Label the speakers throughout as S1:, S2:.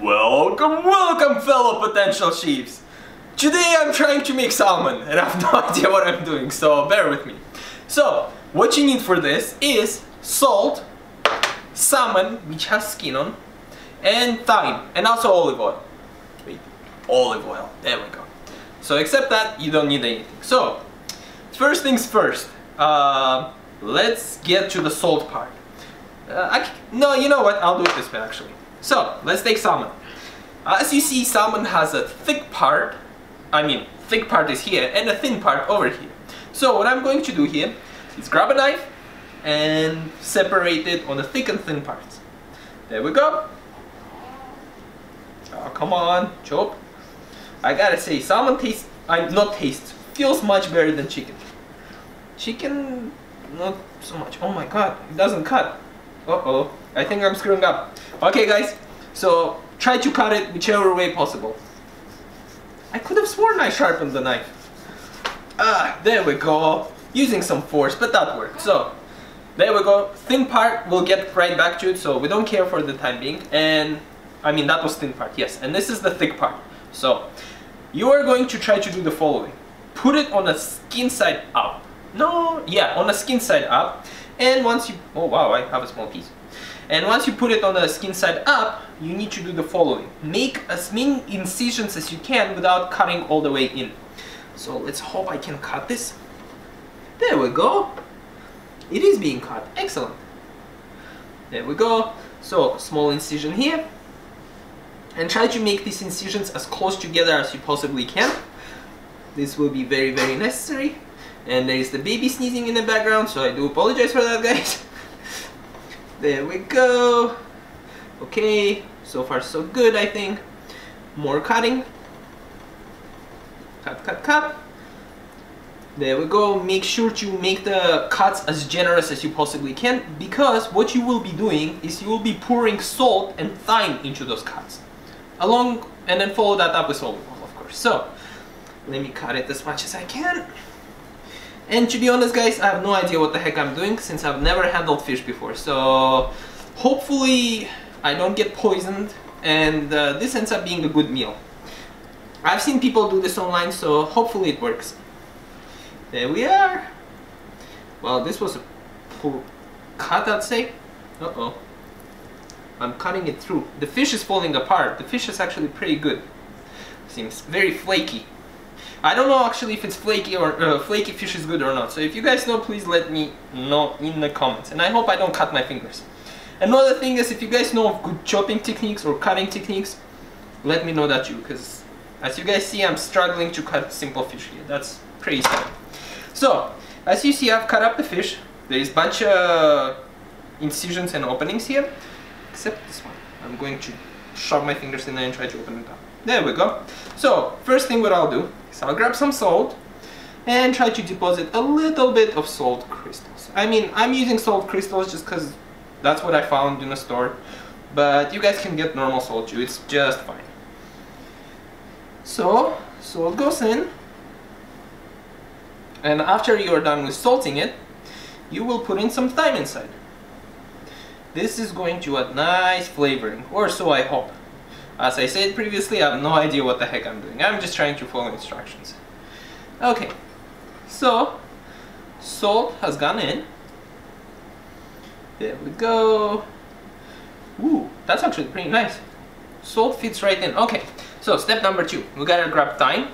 S1: Welcome fellow potential chefs! Today I'm trying to make salmon and I have no idea what I'm doing, so bear with me. So, what you need for this is salt, salmon, which has skin on, and thyme, and also olive oil. Wait, olive oil, there we go. So except that, you don't need anything. So, first things first, let's get to the salt part. No, you know what, I'll do it this way actually. So, let's take salmon. As you see, salmon has a thick part, thick part is here, and a thin part over here. So what I'm going to do here is grab a knife and separate it on the thick and thin parts. There we go. Oh, come on, chop. I gotta say, salmon feels much better than chicken. Chicken, not so much. Oh my god, it doesn't cut. Uh-oh, I think I'm screwing up. Okay guys, so try to cut it whichever way possible. I could have sworn I sharpened the knife. There we go. Using some force, but that worked. So, there we go. Thin part, we'll get right back to it, so we don't care for the time being. And, that was thin part, yes. And this is the thick part. So, you are going to try to do the following. Put it on the skin side up. On the skin side up. And once you, oh wow, I have a small piece. And once you put it on the skin side up, you need to do the following. Make as many incisions as you can without cutting all the way in. So let's hope I can cut this. There we go. It is being cut. Excellent. There we go. So, small incision here. And try to make these incisions as close together as you possibly can. This will be very, very necessary. And there is the baby sneezing in the background, so I do apologize for that, guys. There we go. Okay, so far so good, I think. More cutting. Cut. There we go. Make sure to make the cuts as generous as you possibly can, because what you will be doing is you will be pouring salt and thyme into those cuts. And then follow that up with olive oil, of course. So, let me cut it as much as I can. And to be honest guys, I have no idea what the heck I'm doing since I've never handled fish before. So hopefully I don't get poisoned and this ends up being a good meal. I've seen people do this online, so hopefully it works. There we are. Well, this was a poor cut, I'd say. Uh-oh. I'm cutting it through. The fish is falling apart. The fish is actually pretty good. Seems very flaky. I don't know actually if it's flaky or flaky fish is good or not. So if you guys know, please let me know in the comments. And I hope I don't cut my fingers. Another thing is, if you guys know of good chopping techniques or cutting techniques, let me know that too. Because as you guys see, I'm struggling to cut simple fish here. That's pretty sad. So as you see, I've cut up the fish. There is a bunch of incisions and openings here, except this one. I'm going to shove my fingers in there and try to open it up. There we go. So, first thing what I'll do is I'll grab some salt and try to deposit a little bit of salt crystals. I'm using salt crystals just because that's what I found in a store, but you guys can get normal salt too, it's just fine. So, salt goes in, and after you're done with salting it, you will put in some thyme inside. This is going to add nice flavoring, or so I hope. As I said previously, I have no idea what the heck I'm doing. I'm just trying to follow instructions. Okay, so salt has gone in. There we go. Ooh, that's actually pretty nice. Salt fits right in. Okay, so step number 2. We gotta grab thyme.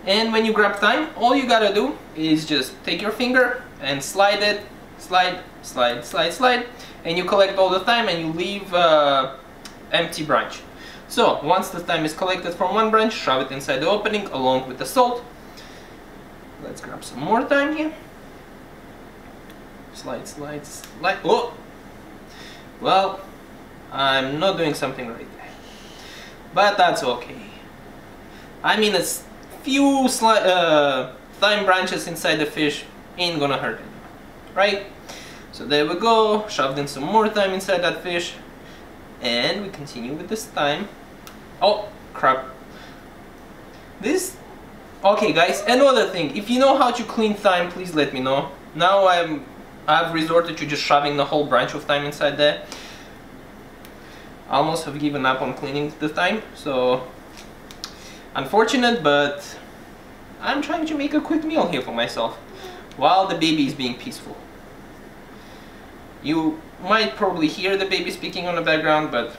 S1: And when you grab thyme, all you gotta do is just take your finger and slide it. Slide. And you collect all the thyme and you leave empty branch. So, once the thyme is collected from one branch, shove it inside the opening along with the salt. Let's grab some more thyme here. Slide. Oh! Well, I'm not doing something right there. But that's okay. A few thyme branches inside the fish ain't gonna hurt anyone, right? So there we go, shoved in some more thyme inside that fish. And we continue with this thyme. Oh, crap. Okay guys, another thing. If you know how to clean thyme, please let me know. Now I've resorted to just shoving the whole branch of thyme inside there. I almost have given up on cleaning the thyme, so unfortunate, but I'm trying to make a quick meal here for myself while the baby is being peaceful. You might probably hear the baby speaking on the background, but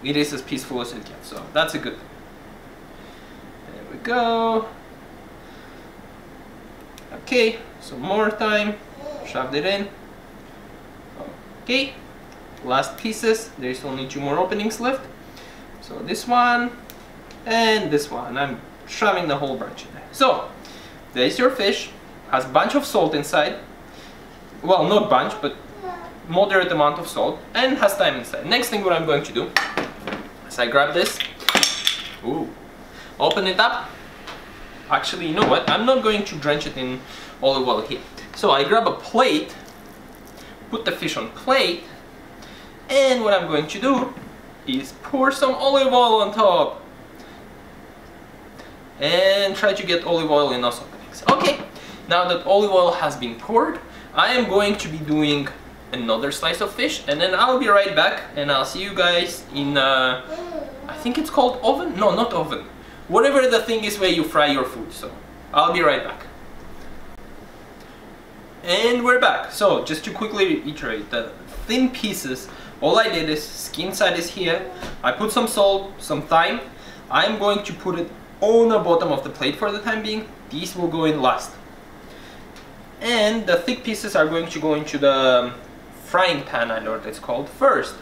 S1: it is as peaceful as it gets, so that's a good thing. There we go. Okay, some more thyme, shoved it in. Okay, last pieces, there's only 2 more openings left. So this one and this one, I'm shoving the whole bunch in there. So, there's your fish, has a bunch of salt inside. Well, not bunch, but moderate amount of salt, and has thyme inside. Next thing what I'm going to do is I grab this, open it up. Actually, you know what? I'm not going to drench it in olive oil here. So I grab a plate, put the fish on plate, and what I'm going to do is pour some olive oil on top. And try to get olive oil in those openings. Okay, now that olive oil has been poured, I am going to be doing another slice of fish, and then I'll be right back, and I'll see you guys in, I think it's called oven? No, not oven. Whatever the thing is where you fry your food, so I'll be right back. And we're back. So just to quickly reiterate, the thin pieces, all I did is skin side is here. I put some salt, some thyme. I'm going to put it on the bottom of the plate for the time being. These will go in last. And the thick pieces are going to go into the frying pan, I know what it's called, first.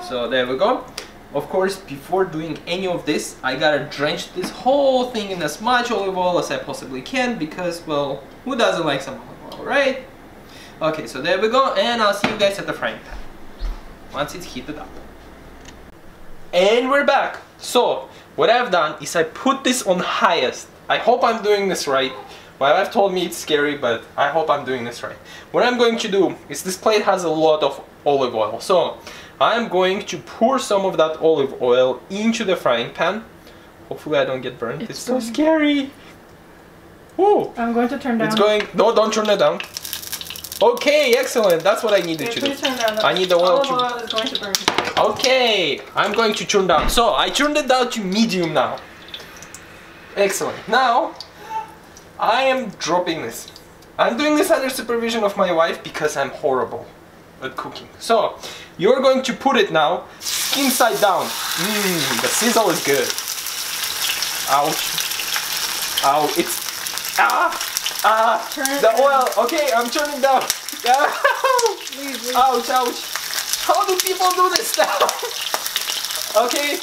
S1: So there we go. Of course, before doing any of this, I gotta drench this whole thing in as much olive oil as I possibly can, because, well, who doesn't like some olive oil, right? Okay, so there we go, and I'll see you guys at the frying pan once it's heated up. And we're back. So what I've done is I put this on highest. I hope I'm doing this right. My wife told me it's scary, but I hope I'm doing this right. What I'm going to do is, this plate has a lot of olive oil, so I'm going to pour some of that olive oil into the frying pan. Hopefully I don't get burned. It's so scary. Whoa.
S2: I'm going to turn down.
S1: It's going, no, don't turn it down. Okay, excellent. That's what I needed to do.
S2: Please turn down.
S1: I need the oil
S2: to... Olive oil is going to burn.
S1: Okay, I'm going to turn down. So I turned it down to medium now. Excellent. Now, I am dropping this. I'm doing this under supervision of my wife because I'm horrible at cooking. So, you're going to put it now, inside down. The sizzle is good. Ouch. Ow, it's... the oil. Okay, I'm turning down.
S2: Leave.
S1: Ouch, ouch. How do people do this now? Okay,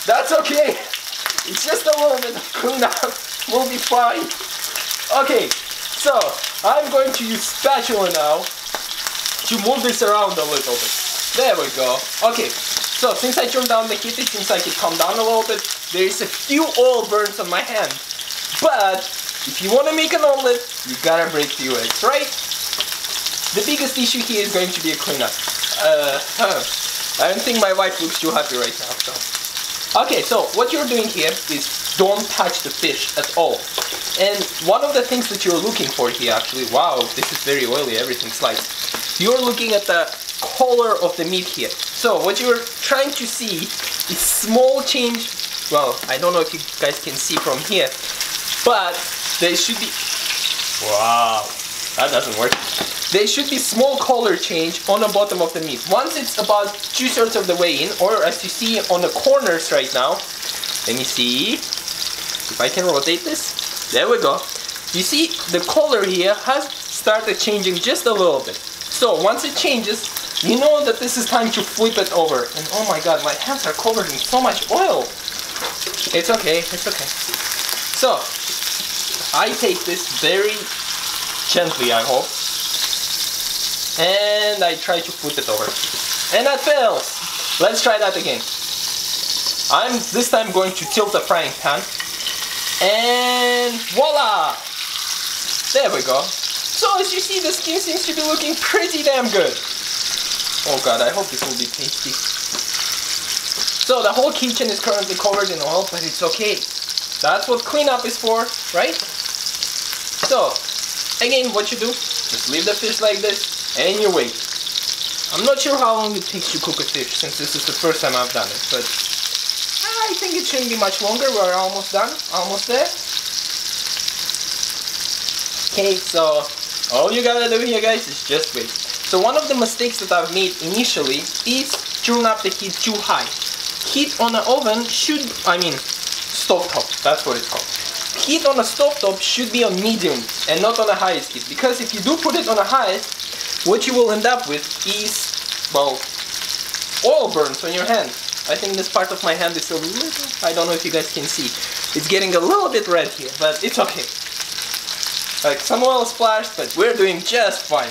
S1: that's okay. It's just a little bit of cleanup. We'll be fine. Okay, so I'm going to use spatula now to move this around a little bit. There we go. Okay, so since I turned down the heat, it seems like it calmed down a little bit. There is a few oil burns on my hand. But if you want to make an omelet, you gotta break few eggs, right? The biggest issue here is going to be a cleanup. I don't think my wife looks too happy right now. So. Okay, so what you're doing here is don't touch the fish at all. And one of the things that you're looking for here, actually, wow, this is very oily, everything sliced. You're looking at the color of the meat here. So what you're trying to see is small change. Well, I don't know if you guys can see from here, but there should be, wow, that doesn't work. There should be small color change on the bottom of the meat. Once it's about 2/3 of the way in, or as you see on the corners right now, let me see if I can rotate this. There we go. You see the color here has started changing just a little bit. So once it changes, you know that this is time to flip it over. And oh my god, my hands are covered in so much oil. It's okay, it's okay. So I take this very gently, I hope, and I try to flip it over. And that fails. Let's try that again. I'm this time going to tilt the frying pan. And voila! There we go. So as you see, the skin seems to be looking pretty damn good. Oh god, I hope this will be tasty. So the whole kitchen is currently covered in oil, but it's okay. That's what cleanup is for, right? So, again, what you do, just leave the fish like this, and you wait. I'm not sure how long it takes to cook a fish, since this is the first time I've done it, but I think it shouldn't be much longer. We're almost done, almost there. Okay, so all you gotta do here, guys, is just wait. So one of the mistakes that I've made initially is turn up the heat too high. Heat on the oven should, stovetop, that's what it's called. Heat on a stovetop should be on medium and not on the highest heat, because if you do put it on the highest, what you will end up with is, well, oil burns on your hand. I think this part of my hand is a little, I don't know if you guys can see, it's getting a little bit red here, but it's okay. Like some oil splashed, but we're doing just fine.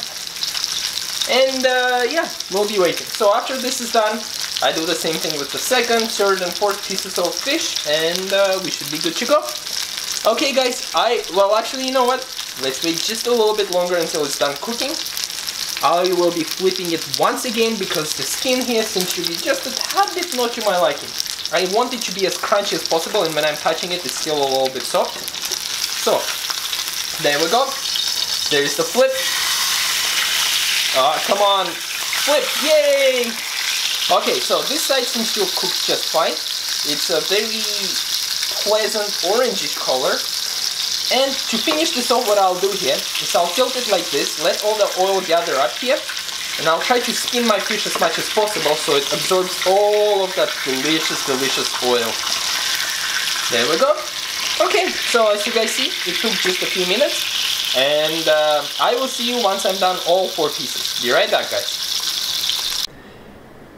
S1: And yeah, we'll be waiting. So after this is done, I do the same thing with the second, third and fourth pieces of fish, and we should be good to go. Okay guys, well actually, you know what? Let's wait just a little bit longer until it's done cooking. I will be flipping it once again because the skin here seems to be just a tad bit not to my liking. I want it to be as crunchy as possible, and when I'm touching it, it's still a little bit soft. So, there we go. There's the flip. Come on, flip, yay! Okay, so this side seems to have cooked just fine. It's a very pleasant orangish color. And to finish this off, what I'll do here is I'll tilt it like this, let all the oil gather up here, and I'll try to spin my fish as much as possible so it absorbs all of that delicious, delicious oil. There we go. Okay, so as you guys see, it took just a few minutes, and I will see you once I'm done all 4 pieces. Be right back, guys.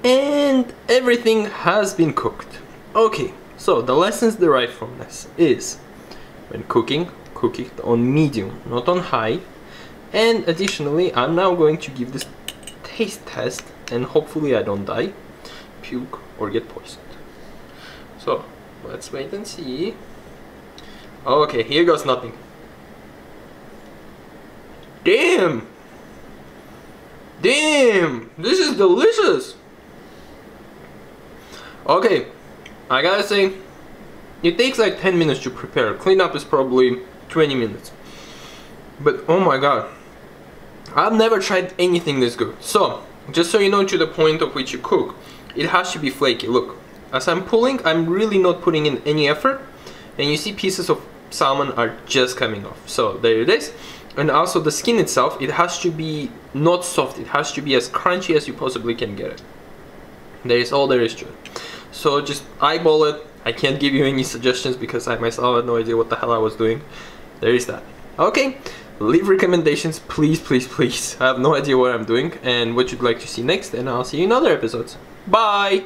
S1: And everything has been cooked. Okay, so the lessons derived from this is, when cooking, cook it on medium, not on high. And additionally, I'm now going to give this taste test, and hopefully I don't die, puke, or get poisoned. So, let's wait and see. Okay, here goes nothing. Damn! Damn! This is delicious! Okay, I gotta say, it takes like 10 minutes to prepare. Cleanup is probably 20 minutes. But oh my god, I've never tried anything this good. So, just so you know, to the point of which you cook, it has to be flaky. Look, as I'm pulling, I'm really not putting in any effort. And you see pieces of salmon are just coming off. So there it is. And also the skin itself, it has to be not soft. It has to be as crunchy as you possibly can get it. There is all there is to it. So just eyeball it. I can't give you any suggestions because I myself had no idea what the hell I was doing. There is that. Okay, leave recommendations, please, please, please. I have no idea what I'm doing and what you'd like to see next, and I'll see you in other episodes. Bye!